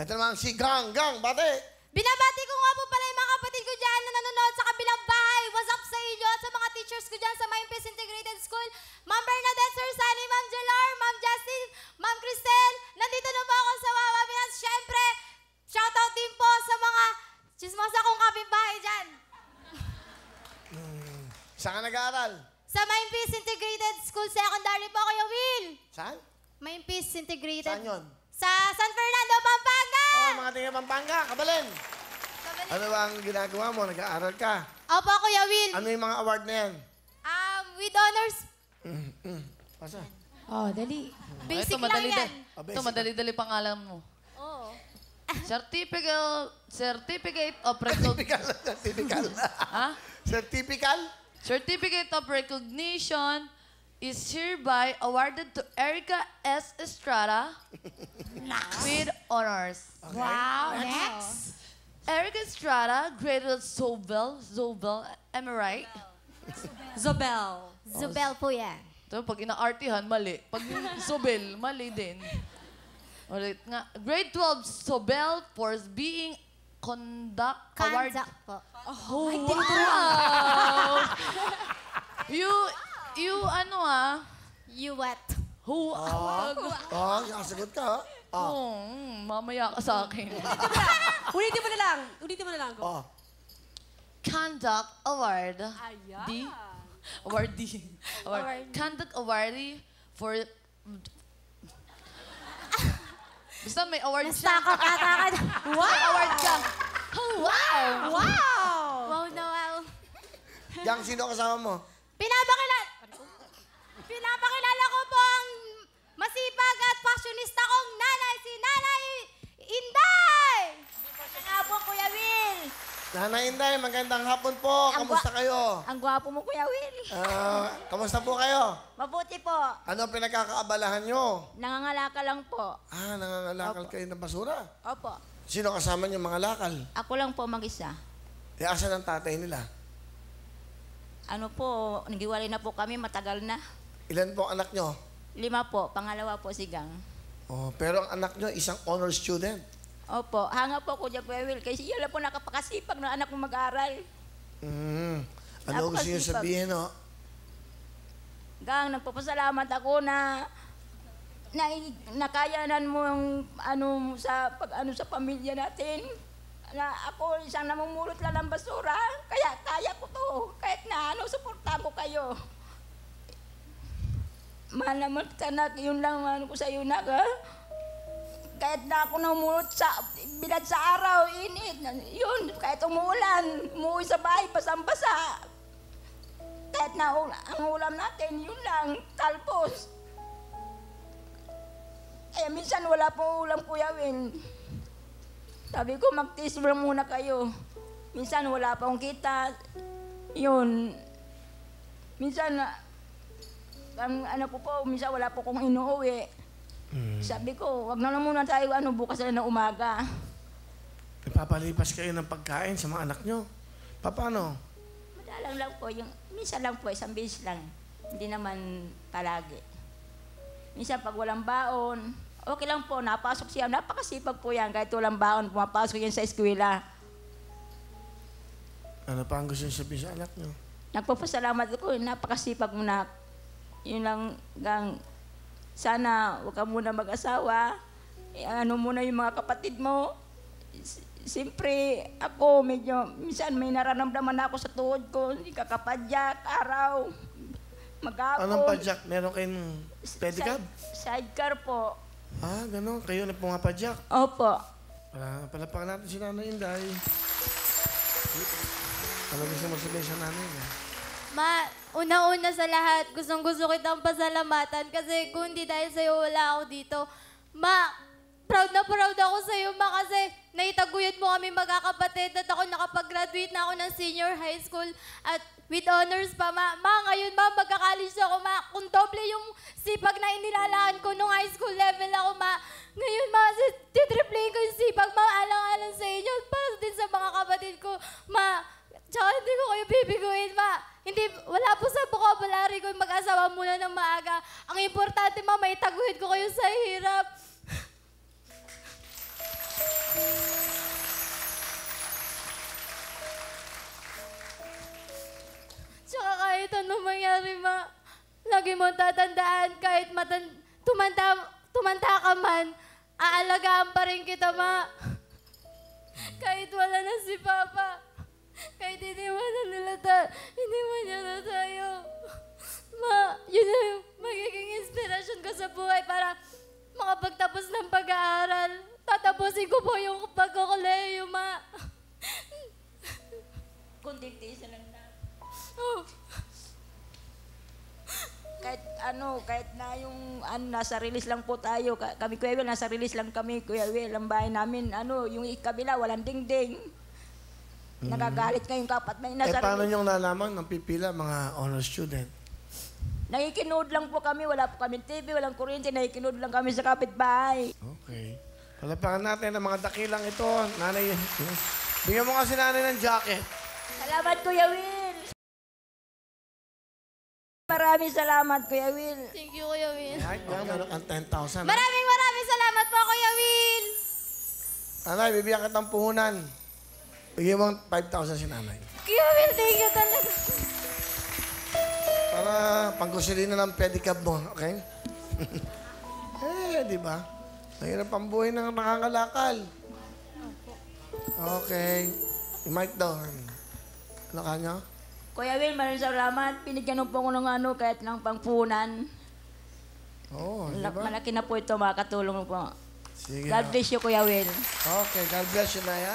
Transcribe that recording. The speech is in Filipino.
Ito naman si Gang. Gang, bate. Binabati ko nga po pala yung mga kapatid ko dyan na nanonood sa kabilang bahay. What's up sa inyo at sa mga teachers ko dyan sa Mayumpis Integrated School. Ma'am Bernadette, Sir Sunny, Ma'am Jalar, Ma'am Justin, Ma'am Cristel. Nandito na po ako sa Wawa Minas. Siyempre, shoutout din po sa mga chismosa kong kapitbahay dyan. Saan ka nag-aaral? Sa Mayumpis Integrated School Secondary po, Kuya Will. Saan? Mayumpis Integrated. Saan yun? Sa San Fernando, Pampanga! Oh, mga taga Pampanga, Kabalin. Ano ba ang ginagawa mo? Nag-aaral ka? Opo, Kuya Will. Ano yung mga award na yan? With honors. Pasa. Oh, dali. Basic Ito, lang yan. Ito, madali-dali pangalan mo. Oo. Certificate of Recognition. Certifical. Ha? Certifical? Certificate of Recognition is hereby awarded to Erica S. Estrada with honors. Wow, next. Erica Estrada, graded Zobel, am I right? Zobel. Zubel po yan. Ito, pag ina-artihan, mali. Pag yung Zobel, mali din. Ulit nga. Grade 12, Zobel for being conduct award. Kanzak po. Oh, wow! You ano You what? Who? Oh, nakasagot ka, ha? Oh, mamaya ka sa akin. Ulitin mo na lang. Ulitin mo na lang. Oh. Conduct Award. Ayan. D. Awardee. Award. Conduct Awardee for... Basta may award siya. Nastaka ka. Wow! Award ka. Oh, wow! Wow! Wow na wow. Yang, sino kasama mo? Pinapakilala ko po ang masipag at fashionista kong nanay, si Nanay Inday! Magandang hapon, Kuya Will. Nanay Inday, magandang hapon po. Kamusta kayo? Ang gwapo mo, Kuya Will. Kamusta po kayo? Mabuti po. Ano ang pinagkakaabalahan nyo? Nangangalaka lang po. Nangangalakal kayo ng basura. Opo. Sino kasama nyo mga lakal? Ako lang po mag-isa. Asan ang tatay nila? Ano po, nagiwalay na po kami, matagal na. Ilan po ang anak nyo? 5 po, pangalawa po si Gang. Oh, pero ang anak nyo, isang honor student. Opo, hanga po ko dyan, Kuya Will, kasi yan lang po nakapakasipag na anak mo mag-aral. Ano gusto nyo sabihin, no? Gang, nagpapasalamat ako na nakayanan mo yung sa pamilya natin. Na ako isang namumulot lang ng basura, kaya kaya ko to. Kahit na suportahan ko kayo. Mahal naman ka na, yun lang ko sa iyo na, ha? Kahit na ako namumulot bilad sa araw, init. Yun, kahit umuulan, umuwi sa bahay, basang-basa. Kahit na ang ulam natin, yun lang, talpos. Kaya minsan wala pong ulam, Kuya Will. Sabi ko, mag-taste muna kayo. Minsan wala pa akong kita. Yun. Minsan, minsan wala po akong inuuwi. Sabi ko, wag na lang muna tayo bukas na umaga. Napapalipas kayo ng pagkain sa mga anak nyo. Paano? Madalang lang po. Minsan lang po, isang beses lang. Hindi naman palagi. Minsan pag walang baon, okay lang po, napasok siya. Napakasipag po yan. Kahit walang baon, pumapasok yan sa eskwela. Ano pa ang gusto nyo sabihin sa anak nyo? Nagpapasalamat ako, napakasipag mo na. Yun lang, Gang. Sana huwag ka muna mag-asawa. Muna yung mga kapatid mo. Siyempre, ako minsan may nararamdaman ako sa tuhod ko. Hindi kakapadyak, araw, maghapon. Anong padyak? Meron kayong pedicab? Sidecar po. Gano'n. Kayo na pumapadyak. Opo. Palapakan natin si Nanay Inday. Ano gusto mo sabihin sa nanay niya? Ma, una-una sa lahat, gustong-gusto kitang pasalamatan kasi kung hindi dahil sa'yo, wala ako dito. Ma, proud na proud ako sa'yo, Ma, kasi naitaguyod mo kami magkakapatid at ako nakapag-graduate na ako ng senior high school at with honors pa, Ma. Ma, ngayon, Ma, magkakalis ako, Ma. Kung doble yung sipag na inilalaan ko nung high school level ako, Ma. Ngayon, Ma, titriplay ko yung sipag, Ma, alang-alang sa inyo, para din sa mga kapatid ko, Ma. Tsaka hindi ko kayo bibiguin, Ma. Wala po sa vocabulary ko yung mag-asawa muna ng maaga. Ang importante, Ma, maitaguhid ko kayo sa hirap. lagi mo tatandaan kahit tumanda ka man, aalagaan pa rin kita, Ma. Kahit wala na si Papa, kahit hindi mo niya na tayo. Ma, yun na yung magiging inspirasyon ko sa buhay para makapagtapos ng pag-aaral. Tatapusin ko po yung pagkukuleyo, Ma. Kunti-tiis lang na. Oh. Kahit na yung nasa release lang po tayo. Kami, Kuya Will, nasa release lang kami, Kuya Will. Ang bahay namin, yung kabila, walang dingding. Nagagalit ngayong kapat may nasa paano release. niyong nalaman ng pipila mga honor student? Nakikinood lang po kami, wala po kami TV, walang kuryente, nakikinood lang kami sa kapitbahay. Okay. Palapakan natin ang mga dakilang ito. Nanay, bigyan mo kasi nanay ng jacket. Salamat, Kuya Will. Maraming salamat, Kuya Will. Thank you, Kuya Will. Ay, meron kang 10,000. Maraming salamat po, Kuya Will. Nanay, bibigyan ka ng puhunan. Bigyan mo 5,000 si nanay. Kuya Will, thank you talaga. Para pangkusilina ng pedicab mo, okay? Di ba? Mahirap ang buhay ng nakangalakal. Okay. Yung mic down. Ano ka niya? Kuya Will, maraming salamat. Pinigyan po ko ng kahit lang pangpunan. Oo, di ba? Malaki na po ito, makakatulong po. Sige. God bless you, Kuya Will. Okay, God bless you, Naya.